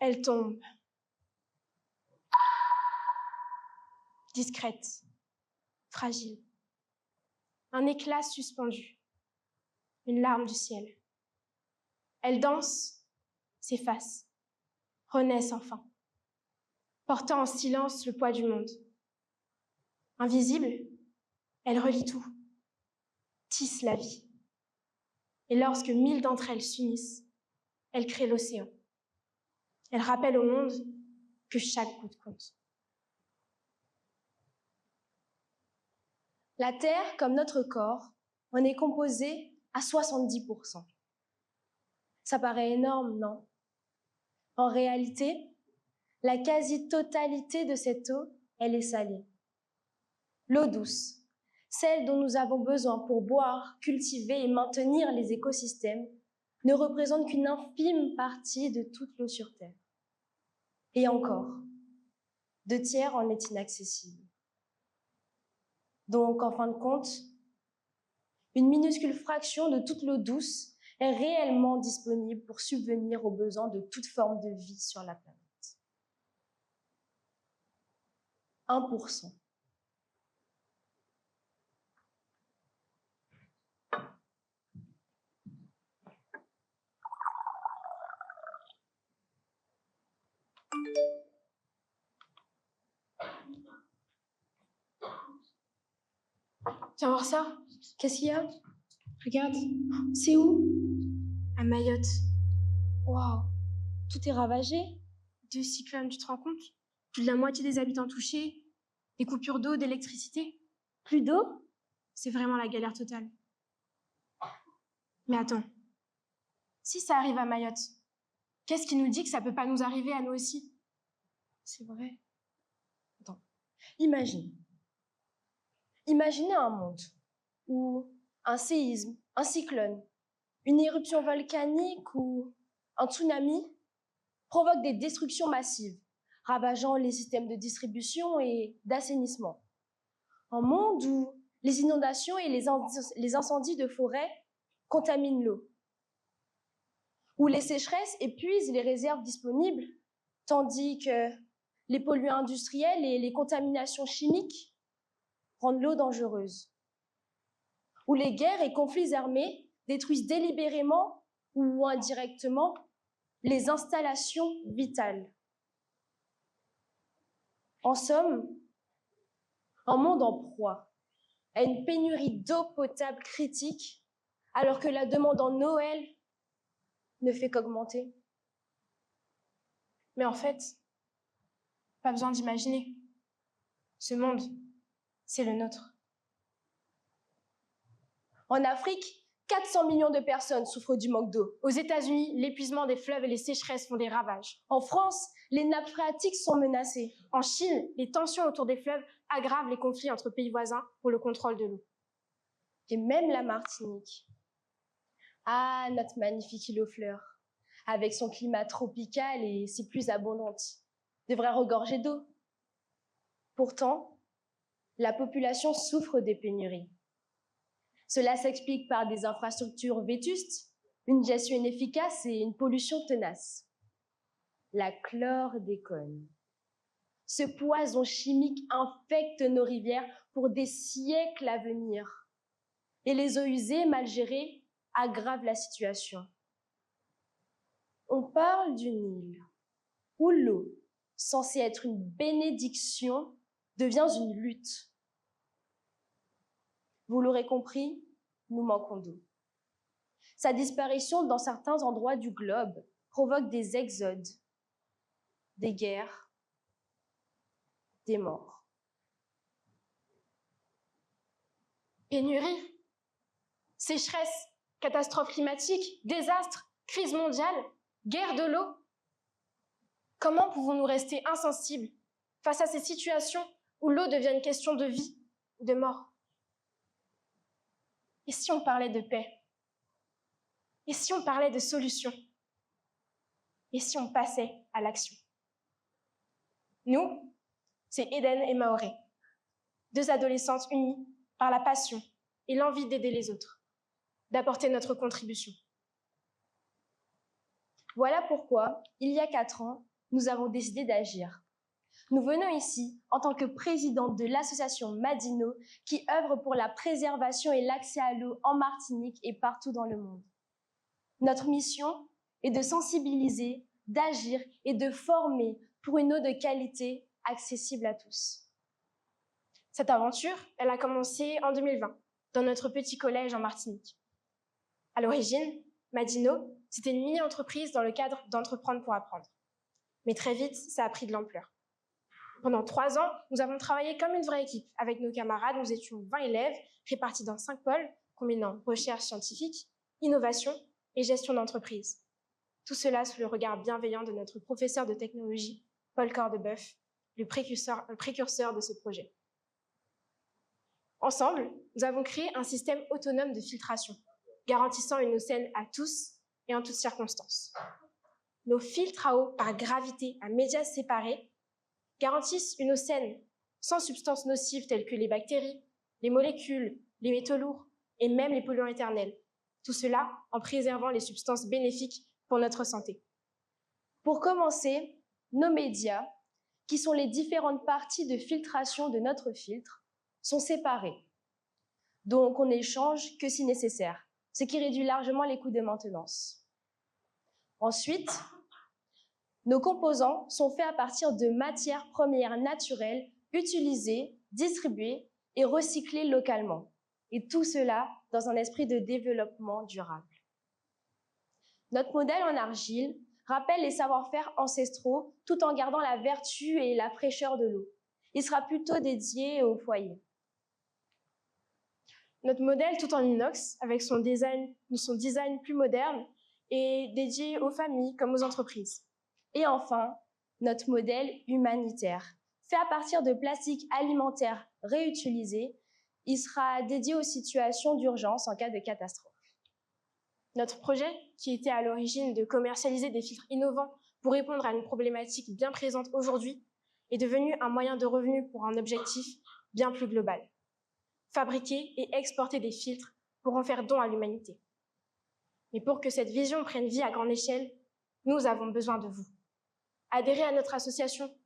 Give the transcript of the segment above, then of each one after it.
Elle tombe. Discrète, fragile. Un éclat suspendu. Une larme du ciel. Elle danse, s'efface, renaît sans fin, portant en silence le poids du monde. Invisible, elle relie tout, tisse la vie. Et lorsque 1000 d'entre elles s'unissent, elle crée l'océan. Elle rappelle au monde que chaque goutte compte. La Terre, comme notre corps, en est composée à 70%. Ça paraît énorme, non? En réalité, la quasi-totalité de cette eau, elle est salée. L'eau douce, celle dont nous avons besoin pour boire, cultiver et maintenir les écosystèmes, ne représente qu'une infime partie de toute l'eau sur Terre. Et encore, 2/3 en est inaccessible. Donc, en fin de compte, une minuscule fraction de toute l'eau douce est réellement disponible pour subvenir aux besoins de toute forme de vie sur la planète. 1%. Viens voir ça. Qu'est-ce qu'il y a? Regarde. C'est où? À Mayotte. Waouh. Tout est ravagé. 2 cyclones, tu te rends compte? Plus de la moitié des habitants touchés. Des coupures d'eau, d'électricité. Plus d'eau? C'est vraiment la galère totale. Mais attends. Si ça arrive à Mayotte, qu'est-ce qui nous dit que ça peut pas nous arriver à nous aussi? C'est vrai. Attends. Imaginez un monde où un séisme, un cyclone, une éruption volcanique ou un tsunami provoquent des destructions massives, ravageant les systèmes de distribution et d'assainissement. Un monde où les inondations et les incendies de forêt contaminent l'eau, où les sécheresses épuisent les réserves disponibles, tandis que les polluants industriels et les contaminations chimiques rendent l'eau dangereuse, où les guerres et conflits armés détruisent délibérément ou indirectement les installations vitales. En somme, un monde en proie à une pénurie d'eau potable critique, alors que la demande en eau, elle, ne fait qu'augmenter. Mais en fait, pas besoin d'imaginer. Ce monde, c'est le nôtre. En Afrique, 400 millions de personnes souffrent du manque d'eau. Aux États-Unis, l'épuisement des fleuves et les sécheresses font des ravages. En France, les nappes phréatiques sont menacées. En Chine, les tensions autour des fleuves aggravent les conflits entre pays voisins pour le contrôle de l'eau. Et même la Martinique. Ah, notre magnifique île aux fleurs, avec son climat tropical et ses pluies abondantes, devrait regorger d'eau. Pourtant, la population souffre des pénuries. Cela s'explique par des infrastructures vétustes, une gestion inefficace et une pollution tenace. La chlordécone. Ce poison chimique infecte nos rivières pour des siècles à venir. Et les eaux usées, mal gérées, aggravent la situation. On parle d'une île où l'eau, censée être une bénédiction, devient une lutte. Vous l'aurez compris, nous manquons d'eau. Sa disparition dans certains endroits du globe provoque des exodes, des guerres, des morts. Pénurie, sécheresse, catastrophe climatique, désastre, crise mondiale, guerre de l'eau. Comment pouvons-nous rester insensibles face à ces situations où l'eau devient une question de vie ou de mort? Et si on parlait de paix? Et si on parlait de solutions? Et si on passait à l'action? Nous, c'est Eden et Maoré, 2 adolescentes unies par la passion et l'envie d'aider les autres, d'apporter notre contribution. Voilà pourquoi, il y a 4 ans, nous avons décidé d'agir. Nous venons ici en tant que présidente de l'association Madino qui œuvre pour la préservation et l'accès à l'eau en Martinique et partout dans le monde. Notre mission est de sensibiliser, d'agir et de former pour une eau de qualité accessible à tous. Cette aventure, elle a commencé en 2020, dans notre petit collège en Martinique. À l'origine, Madino, c'était une mini-entreprise dans le cadre d'Entreprendre pour apprendre. Mais très vite, ça a pris de l'ampleur. Pendant 3 ans, nous avons travaillé comme une vraie équipe. Avec nos camarades, nous étions 20 élèves répartis dans 5 pôles, combinant recherche scientifique, innovation et gestion d'entreprise. Tout cela sous le regard bienveillant de notre professeur de technologie, Paul Cordebeuf, le précurseur de ce projet. Ensemble, nous avons créé un système autonome de filtration, garantissant une eau saine à tous et en toutes circonstances. Nos filtres à eau par gravité à médias séparés garantissent une eau saine, sans substances nocives telles que les bactéries, les molécules, les métaux lourds et même les polluants éternels. Tout cela en préservant les substances bénéfiques pour notre santé. Pour commencer, nos médias, qui sont les différentes parties de filtration de notre filtre, sont séparés. Donc on n'échange que si nécessaire, ce qui réduit largement les coûts de maintenance. Ensuite, nos composants sont faits à partir de matières premières naturelles utilisées, distribuées et recyclées localement. Et tout cela dans un esprit de développement durable. Notre modèle en argile rappelle les savoir-faire ancestraux tout en gardant la vertu et la fraîcheur de l'eau. Il sera plutôt dédié au foyer. Notre modèle tout en inox, avec son design plus moderne, est dédié aux familles comme aux entreprises. Et enfin, notre modèle humanitaire, fait à partir de plastique alimentaire réutilisé, il sera dédié aux situations d'urgence en cas de catastrophe. Notre projet, qui était à l'origine de commercialiser des filtres innovants pour répondre à une problématique bien présente aujourd'hui, est devenu un moyen de revenu pour un objectif bien plus global. Fabriquer et exporter des filtres pour en faire don à l'humanité. Mais pour que cette vision prenne vie à grande échelle, nous avons besoin de vous. Adhérer à notre association,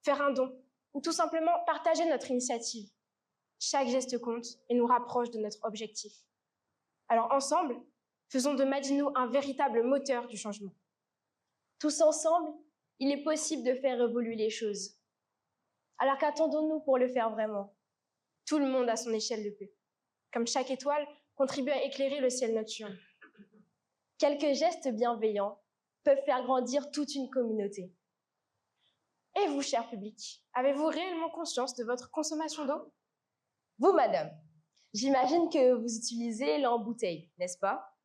faire un don ou tout simplement partager notre initiative. Chaque geste compte et nous rapproche de notre objectif. Alors ensemble, faisons de Madino un véritable moteur du changement. Tous ensemble, il est possible de faire évoluer les choses. Alors qu'attendons-nous pour le faire vraiment? Tout le monde à son échelle le peut. Comme chaque étoile contribue à éclairer le ciel nocturne. Quelques gestes bienveillants peuvent faire grandir toute une communauté. Et vous, cher public, avez-vous réellement conscience de votre consommation d'eau? Vous, madame, j'imagine que vous utilisez l'eau en bouteille, n'est-ce pas?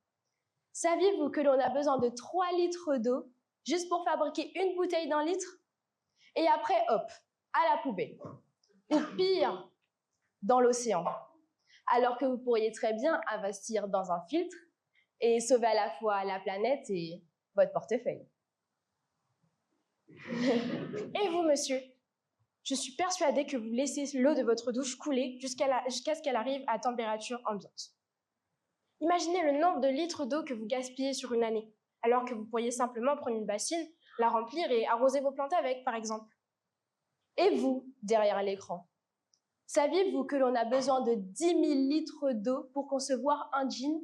Saviez-vous que l'on a besoin de 3 litres d'eau juste pour fabriquer une bouteille d'1 litre? Et après, hop, à la poubelle. Ou pire, dans l'océan. Alors que vous pourriez très bien investir dans un filtre et sauver à la fois la planète et votre portefeuille. Et vous, monsieur? Je suis persuadée que vous laissez l'eau de votre douche couler jusqu'à ce qu'elle arrive à température ambiante. Imaginez le nombre de litres d'eau que vous gaspillez sur une année, alors que vous pourriez simplement prendre une bassine, la remplir et arroser vos plantes avec, par exemple. Et vous, derrière l'écran? Saviez-vous que l'on a besoin de 10 000 litres d'eau pour concevoir un jean?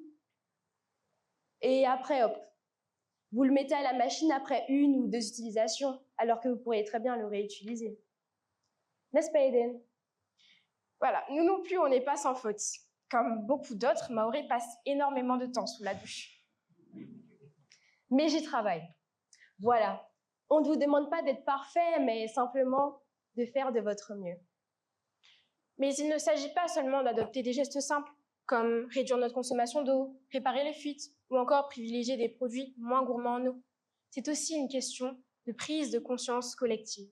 Et après, hop, vous le mettez à la machine après 1 ou 2 utilisations, alors que vous pourriez très bien le réutiliser. N'est-ce pas, Eden? Voilà, nous non plus, on n'est pas sans faute. Comme beaucoup d'autres, Maoré passe énormément de temps sous la douche. Mais j'y travaille. Voilà, on ne vous demande pas d'être parfait, mais simplement de faire de votre mieux. Mais il ne s'agit pas seulement d'adopter des gestes simples, comme réduire notre consommation d'eau, réparer les fuites, ou encore privilégier des produits moins gourmands en eau. C'est aussi une question de prise de conscience collective.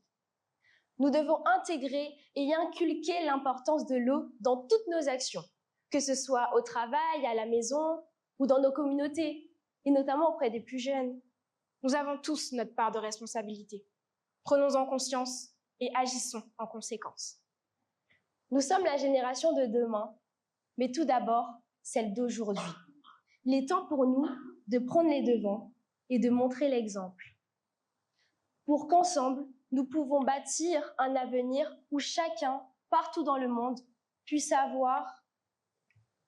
Nous devons intégrer et inculquer l'importance de l'eau dans toutes nos actions, que ce soit au travail, à la maison ou dans nos communautés, et notamment auprès des plus jeunes. Nous avons tous notre part de responsabilité. Prenons-en conscience et agissons en conséquence. Nous sommes la génération de demain, mais tout d'abord, celle d'aujourd'hui. Il est temps pour nous de prendre les devants et de montrer l'exemple. pour qu'ensemble, nous pouvons bâtir un avenir où chacun, partout dans le monde, puisse avoir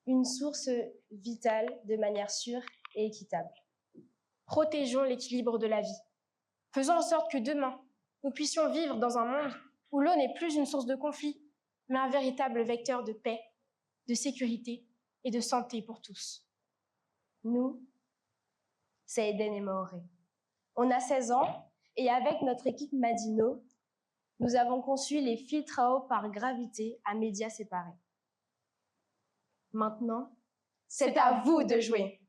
une source vitale de manière sûre et équitable. Protégeons l'équilibre de la vie. Faisons en sorte que demain, nous puissions vivre dans un monde où l'eau n'est plus une source de conflit, mais un véritable vecteur de paix, de sécurité et de santé pour tous. Nous, c'est Eden et Maoré. On a 16 ans et avec notre équipe Madino, nous avons conçu les filtres à eau par gravité à médias séparés. Maintenant, c'est à vous de jouer.